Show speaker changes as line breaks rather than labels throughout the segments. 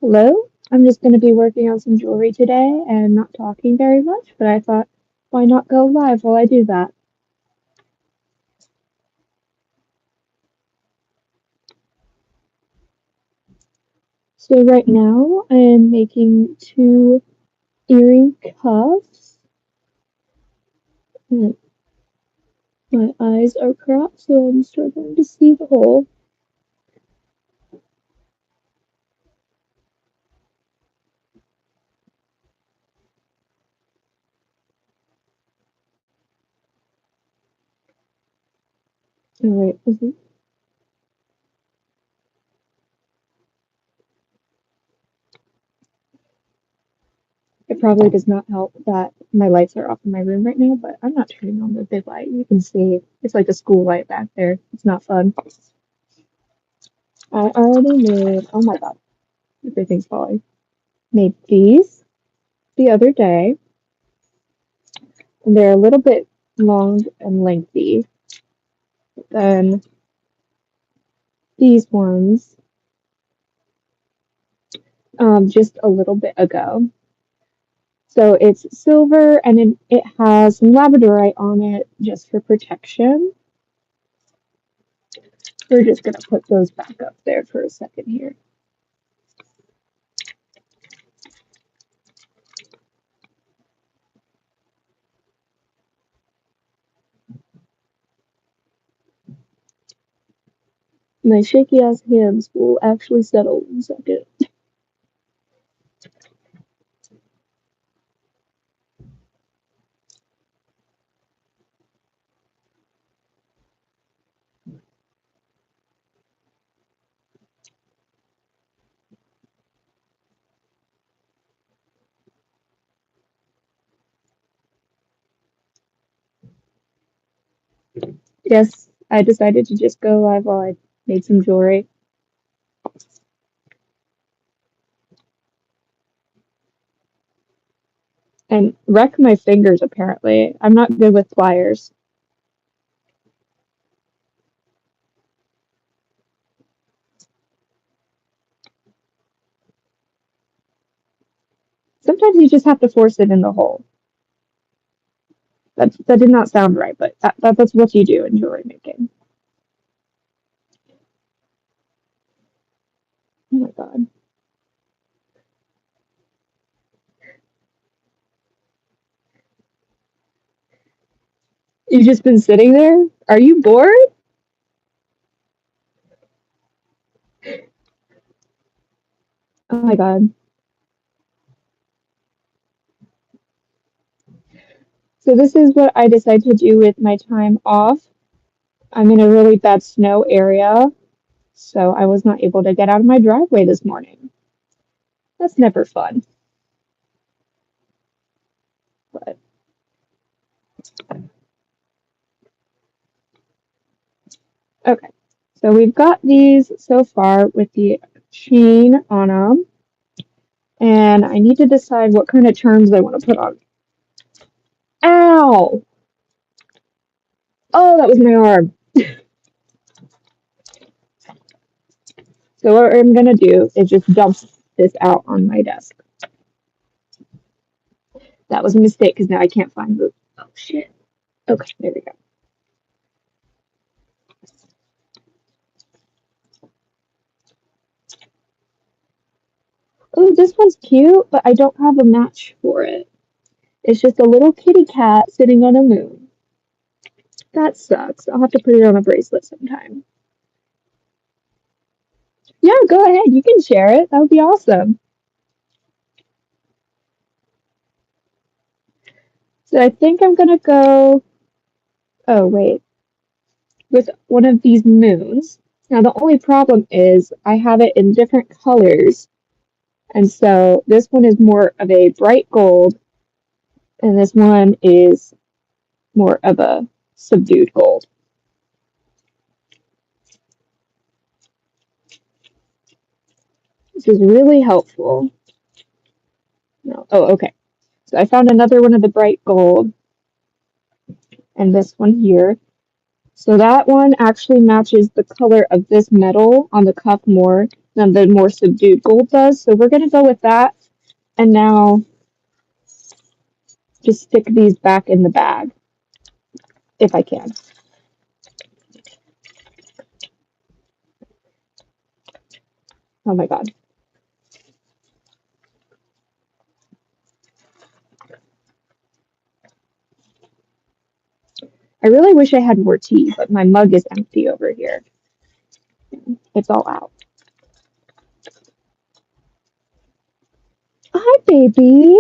Hello, I'm just going to be working on some jewelry today and not talking very much, but I thought, why not go live while I do that? So right now I am making two earring cuffs. And my eyes are cropped, so I'm struggling to see the hole. Alright, it probably does not help that my lights are off in my room right now, but I'm not turning on the big light. You can see it's like a school light back there. It's not fun. I already made, oh my god, everything's falling. Made these the other day, and they're a little bit long and lengthy than these ones just a little bit ago. So it's silver and it has labradorite on it just for protection. We're just going to put those back up there for a second here. My shaky ass hands will actually settle in a second. Yes, I decided to just go live while I made some jewelry. And wreck my fingers, apparently. I'm not good with pliers. Sometimes you just have to force it in the hole. That did not sound right, but that's what you do in jewelry making. Oh my god. You've just been sitting there? Are you bored? Oh my god. So this is what I decide to do with my time off. I'm in a really bad snow area, so I was not able to get out of my driveway this morning. That's never fun. But okay. So we've got these so far with the chain on them, and I need to decide what kind of charms I want to put on. Ow! Oh, that was my arm. So what I'm gonna do is just dump this out on my desk. That was a mistake because now I can't find the. Oh shit. Okay, there we go. Oh, this one's cute, but I don't have a match for it. It's just a little kitty cat sitting on a moon. That sucks. I'll have to put it on a bracelet sometime. Yeah, go ahead. You can share it. That would be awesome. So I think I'm gonna go. Oh, wait. With one of these moons. Now, the only problem is I have it in different colors. And so this one is more of a bright gold, and this one is more of a subdued gold. This is really helpful. No. Oh, okay. So I found another one of the bright gold, and this one here. So that one actually matches the color of this metal on the cuff more. than the more subdued gold does. So we're going to go with that. And now just stick these back in the bag if I can. Oh my God. I really wish I had more tea, but my mug is empty over here. It's all out. Hi, baby.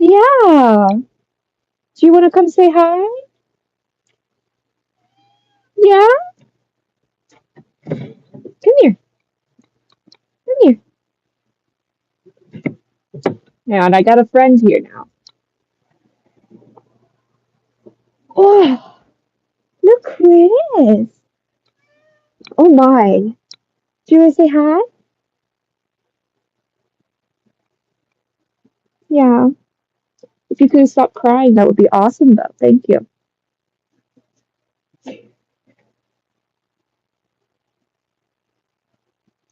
Yeah. Do you want to come say hi? Yeah? Come here. Come here. And I got a friend here now. Oh, look who it is. Oh my. Do you want to say hi? Yeah. If you could stop crying, that would be awesome, though. Thank you. You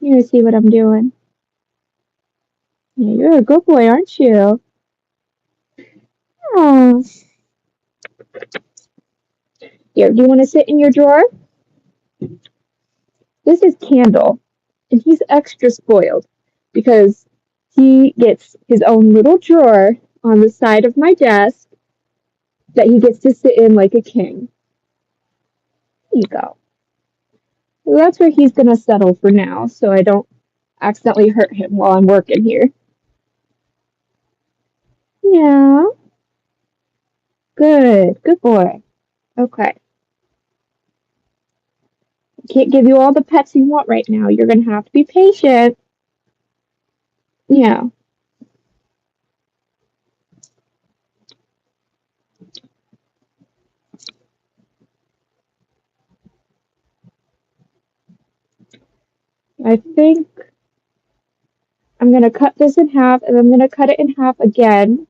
want to see what I'm doing? Yeah, you're a good boy, aren't you? Oh. Here, do you want to sit in your drawer? This is Candle, and he's extra spoiled because he gets his own little drawer on the side of my desk that he gets to sit in like a king. There you go. So that's where he's going to settle for now, so I don't accidentally hurt him while I'm working here. Yeah. Good. Good boy. Okay. Can't give you all the pets you want right now. You're going to have to be patient. Yeah. I think I'm going to cut this in half, and I'm going to cut it in half again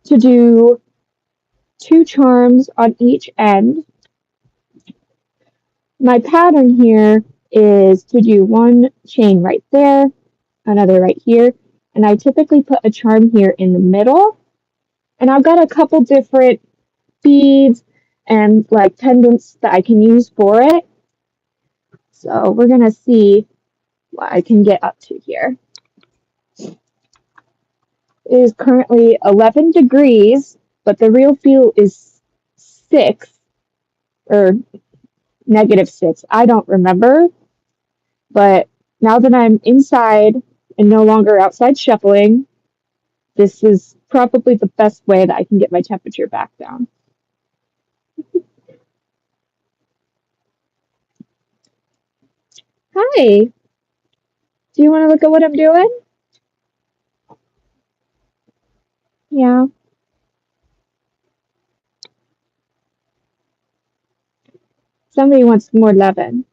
to do 2 charms on each end. My pattern here is to do 1 chain right there, another right here, and I typically put a charm here in the middle. And I've got a couple different beads and like pendants that I can use for it. So we're gonna see what I can get up to here. It is currently 11 degrees, but the real feel is 6 or -6. I don't remember. But now that I'm inside and no longer outside shuffling, this is probably the best way that I can get my temperature back down. Hi. Do you want to look at what I'm doing? Yeah. Somebody wants more lemon.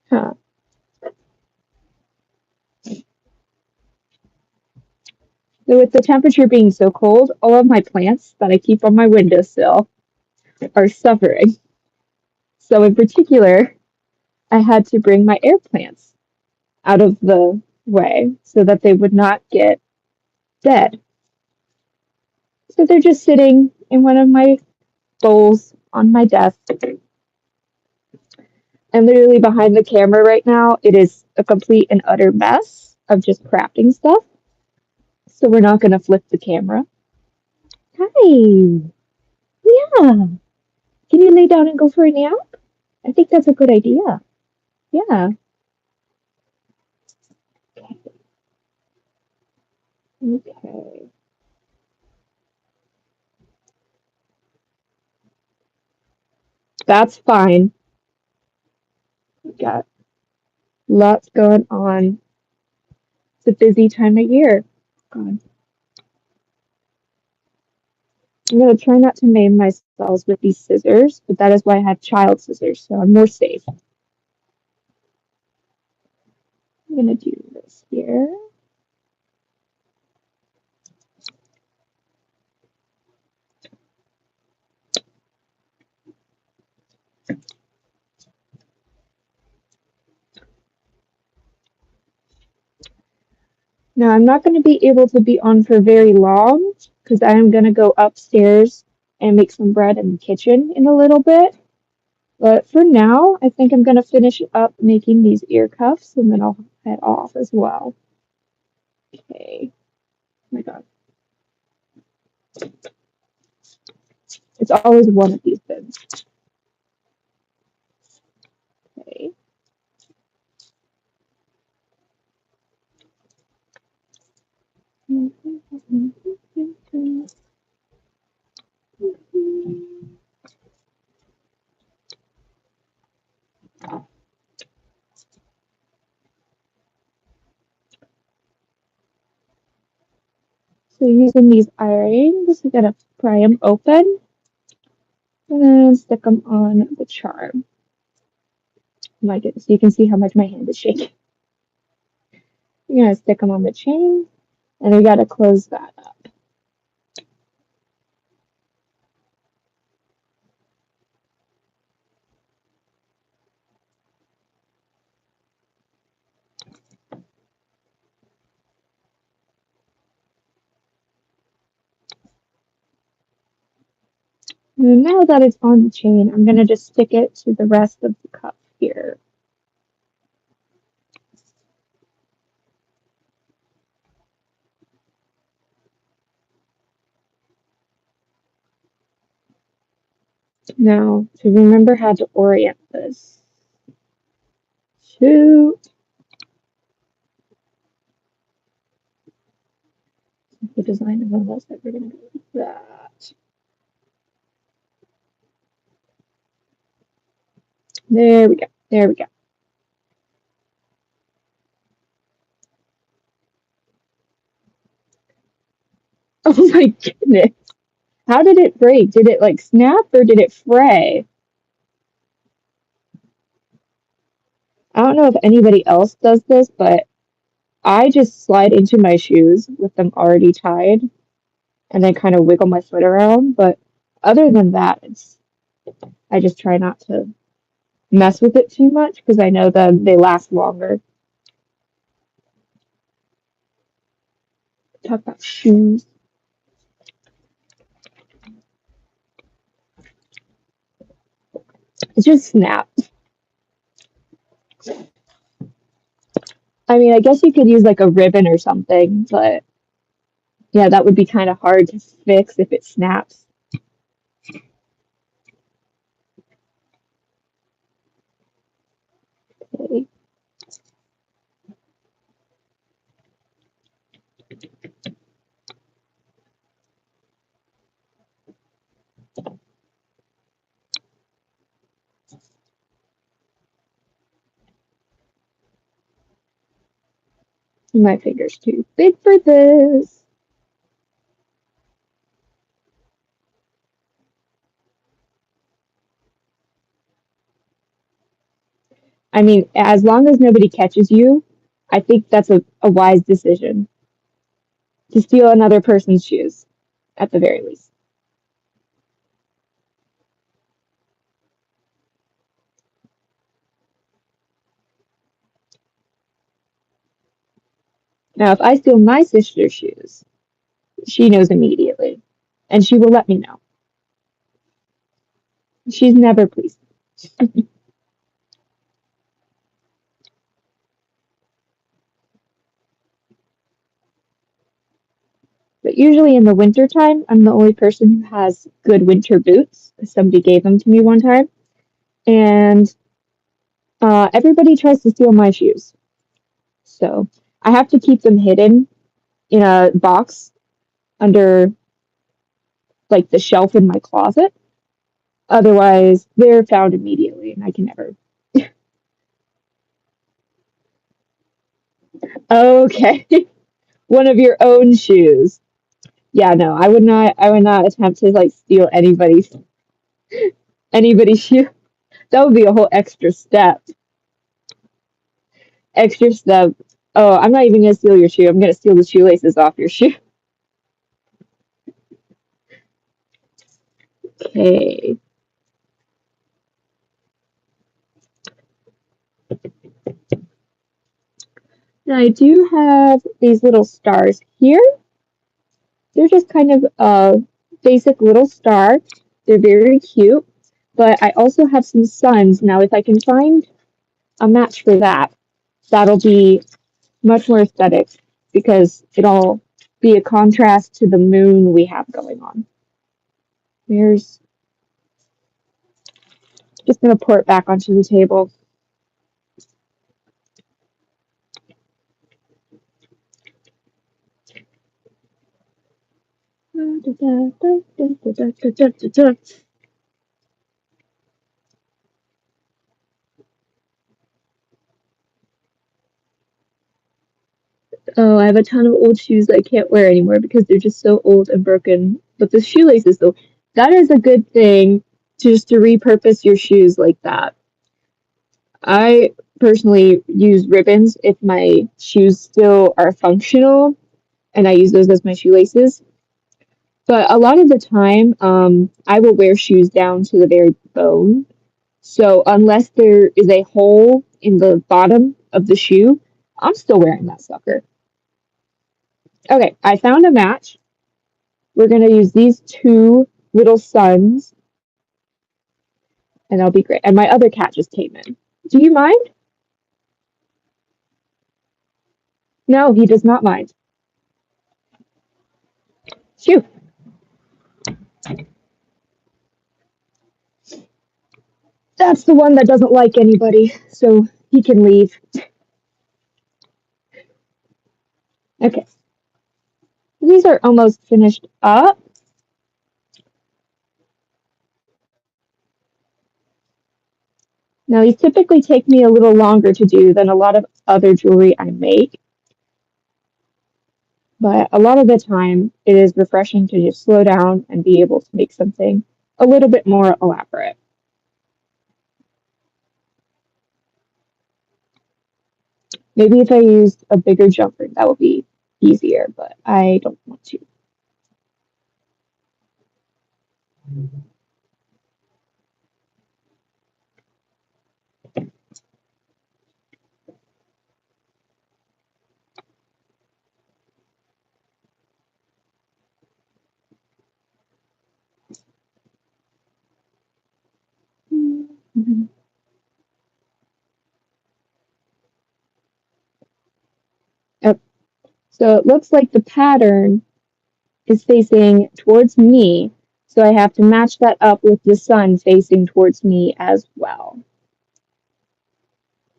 Huh. So with the temperature being so cold, all of my plants that I keep on my windowsill are suffering. So in particular, I had to bring my air plants out of the way so that they would not get dead. So they're just sitting in one of my bowls on my desk. And literally behind the camera right now, it is a complete and utter mess of just crafting stuff. So we're not going to flip the camera. Hi. Yeah. Can you lay down and go for a nap? I think that's a good idea. Yeah. Okay. That's fine. We got lots going on. It's a busy time of year. God. I'm going to try not to maim myself with these scissors, but that is why I have child scissors, so I'm more safe. I'm going to do this here. Now, I'm not going to be able to be on for very long because I am going to go upstairs and make some bread in the kitchen in a little bit. But for now, I think I'm going to finish up making these ear cuffs and then I'll head off as well. Okay. Oh my God. It's always one of these bins. Okay. So using these earrings, we're gonna pry them open and then stick them on the charm. Oh my goodness, you can see how much my hand is shaking. You're gonna stick them on the chain, and we gotta close that up. And now that it's on the chain, I'm gonna just stick it to the rest of the cup here. Now, to remember how to orient this. Shoot. The design of one that we're gonna go with that. There we go. There we go. Oh my goodness. How did it break? Did it like snap or did it fray? I don't know if anybody else does this, but I just slide into my shoes with them already tied and then kind of wiggle my foot around. But other than that, I just try not to mess with it too much because I know that they last longer. Talk about shoes. It just snapped. I mean, I guess you could use like a ribbon or something, but yeah, that would be kind of hard to fix if it snaps. Okay. My finger's too big for this. I mean, as long as nobody catches you, I think that's a wise decision to steal another person's shoes, at the very least. Now, if I steal my sister's shoes, she knows immediately, and she will let me know. She's never pleased. But usually in the wintertime, I'm the only person who has good winter boots. Somebody gave them to me one time, and everybody tries to steal my shoes. So I have to keep them hidden in a box under like the shelf in my closet. Otherwise, they're found immediately, and I can never. Okay, one of your own shoes. Yeah, no, I would not. I would not attempt to like steal anybody's shoe. That would be a whole extra step. Extra step. Oh, I'm not even gonna steal your shoe. I'm gonna steal the shoelaces off your shoe. Okay. And I do have these little stars here. They're just kind of a basic little star. They're very cute. But I also have some suns. Now, if I can find a match for that, that'll be much more aesthetic because it'll be a contrast to the moon we have going on. There's just gonna pour it back onto the table. Oh, I have a ton of old shoes that I can't wear anymore because they're just so old and broken. But the shoelaces, though, that is a good thing just to repurpose your shoes like that. I personally use ribbons if my shoes still are functional, and I use those as my shoelaces. But a lot of the time, I will wear shoes down to the very bone. So unless there is a hole in the bottom of the shoe, I'm still wearing that sucker. Okay, I found a match. We're gonna use these two little suns, and that'll be great. And my other cat just came in. Do you mind? No, he does not mind. Shoo. That's the one that doesn't like anybody, so he can leave. Okay, these are almost finished up. Now, these typically take me a little longer to do than a lot of other jewelry I make, but a lot of the time it is refreshing to just slow down and be able to make something a little bit more elaborate. Maybe if I used a bigger jumper, that would be easier, but I don't want to. Oh, so it looks like the pattern is facing towards me, so I have to match that up with the sun facing towards me as well.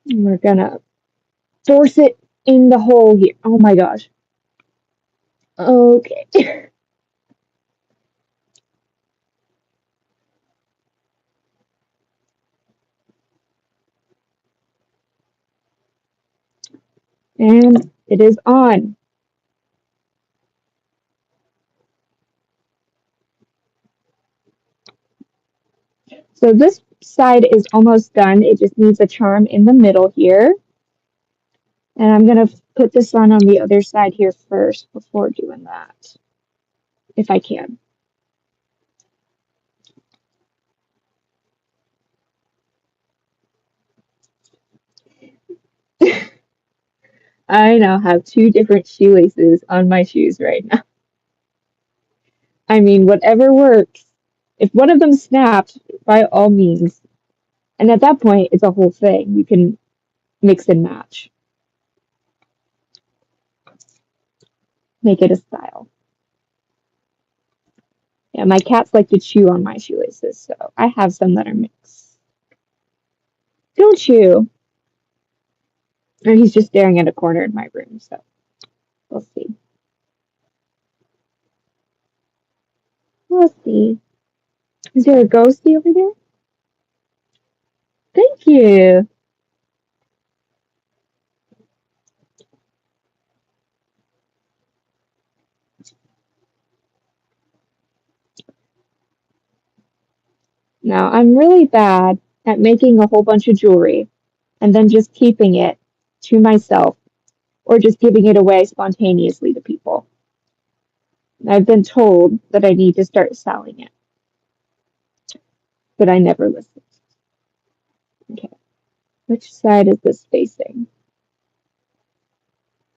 And we're gonna force it in the hole here. Oh my gosh. Okay. And it is on. So this side is almost done. It just needs a charm in the middle here. And I'm going to put the sun on the other side here first before doing that, if I can. I now have two different shoelaces on my shoes right now. I mean, whatever works. If one of them snapped, by all means. And at that point, it's a whole thing. You can mix and match, make it a style. Yeah, my cats like to chew on my shoelaces, so I have some that are mixed. Don't chew. Or he's just staring at a corner in my room, so we'll see. We'll see. Is there a ghostie over there? Thank you. Now, I'm really bad at making a whole bunch of jewelry and then just keeping it to myself or just giving it away spontaneously to people. I've been told that I need to start selling it, but I never listen. Okay, which side is this facing?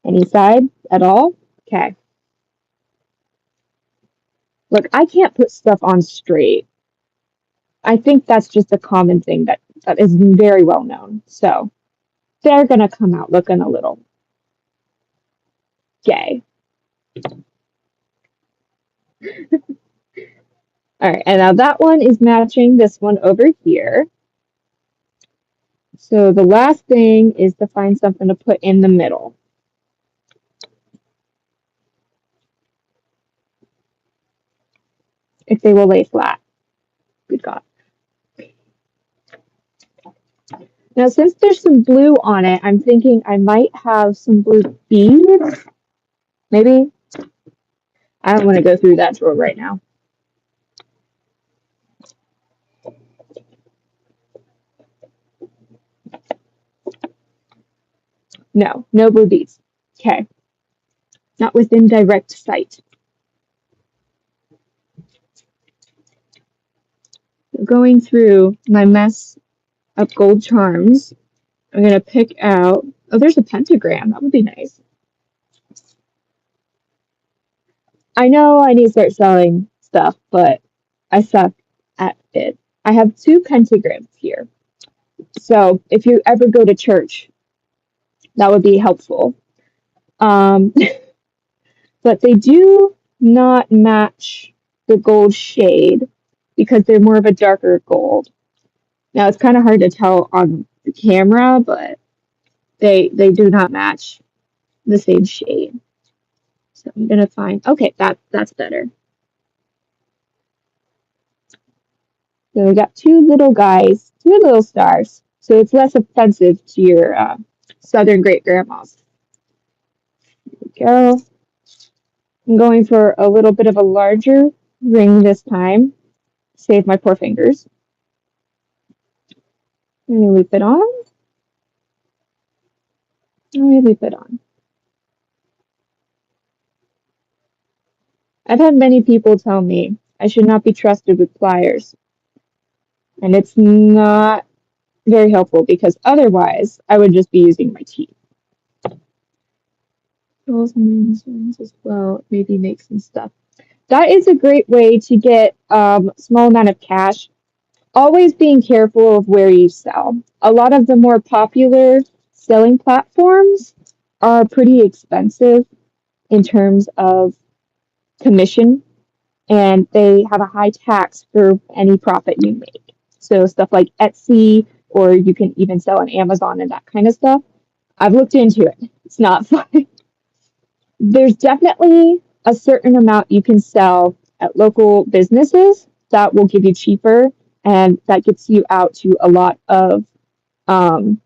Any side at all? Okay. Look, I can't put stuff on straight. I think that's just a common thing that is very well known. So they're gonna come out looking a little gay. All right, and now that one is matching this one over here. So the last thing is to find something to put in the middle. If they will lay flat. Good God. Now, since there's some blue on it, I'm thinking I might have some blue beads. Maybe. I don't want to go through that drawer right now. No, no blue beads. Okay. Not within direct sight. Going through my mess of gold charms, I'm going to pick out. Oh, there's a pentagram. That would be nice. I know I need to start selling stuff, but I suck at it. I have two pentagrams here. So if you ever go to church, that would be helpful. Um, but they do not match the gold shade because they're more of a darker gold. Now it's kind of hard to tell on the camera, but they do not match the same shade. So I'm gonna find okay, that's better. So we got two little guys, two little stars. So it's less offensive to your southern great grandmas. There we go. I'm going for a little bit of a larger ring this time. Save my poor fingers. Let me loop it on. Let me loop it on. I've had many people tell me I should not be trusted with pliers. And it's not very helpful because otherwise I would just be using my teeth. Tools and as well, maybe make some stuff. That is a great way to get small amount of cash. Always being careful of where you sell. A lot of the more popular selling platforms are pretty expensive in terms of commission, and they have a high tax for any profit you make. So stuff like Etsy, or you can even sell on Amazon and that kind of stuff. I've looked into it. It's not fun. There's definitely a certain amount you can sell at local businesses that will give you cheaper, and that gets you out to a lot of um,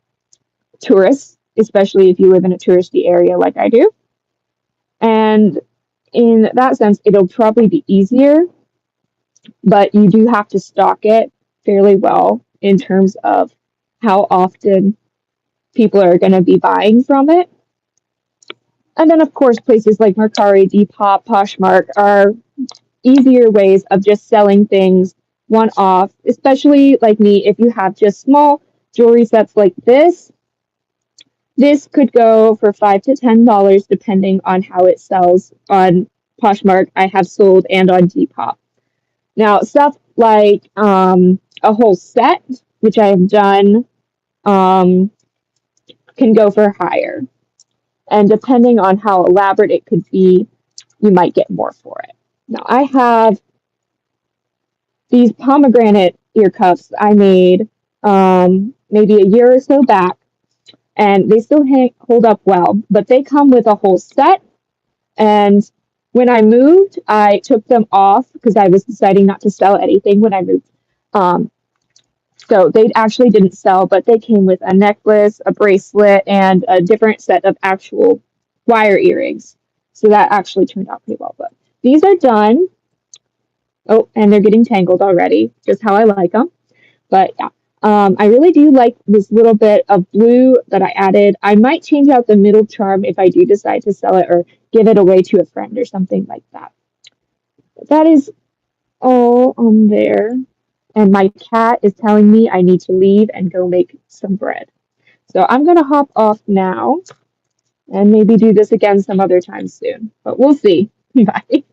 tourists, especially if you live in a touristy area like I do. And in that sense, it'll probably be easier, but you do have to stock it fairly well in terms of how often people are going to be buying from it. And then, of course, places like Mercari, Depop, Poshmark are easier ways of just selling things one off, especially like me, if you have just small jewelry sets like this. This could go for $5 to $10 depending on how it sells on Poshmark. I have sold and on Depop. Now, stuff like a whole set, which I have done, um, can go for higher. And depending on how elaborate it could be, you might get more for it. Now, I have these pomegranate ear cuffs I made maybe a year or so back, and they still hold up well, but they come with a whole set. And when I moved, I took them off because I was deciding not to sell anything when I moved. Um, so they actually didn't sell, but they came with a necklace, a bracelet, and a different set of actual wire earrings. So that actually turned out pretty well. But these are done. Oh, and they're getting tangled already, just how I like them. But yeah, I really do like this little bit of blue that I added. I might change out the middle charm if I do decide to sell it or give it away to a friend or something like that. But that is all on there. And my cat is telling me I need to leave and go make some bread. So I'm going to hop off now. and maybe do this again some other time soon. But we'll see. Bye.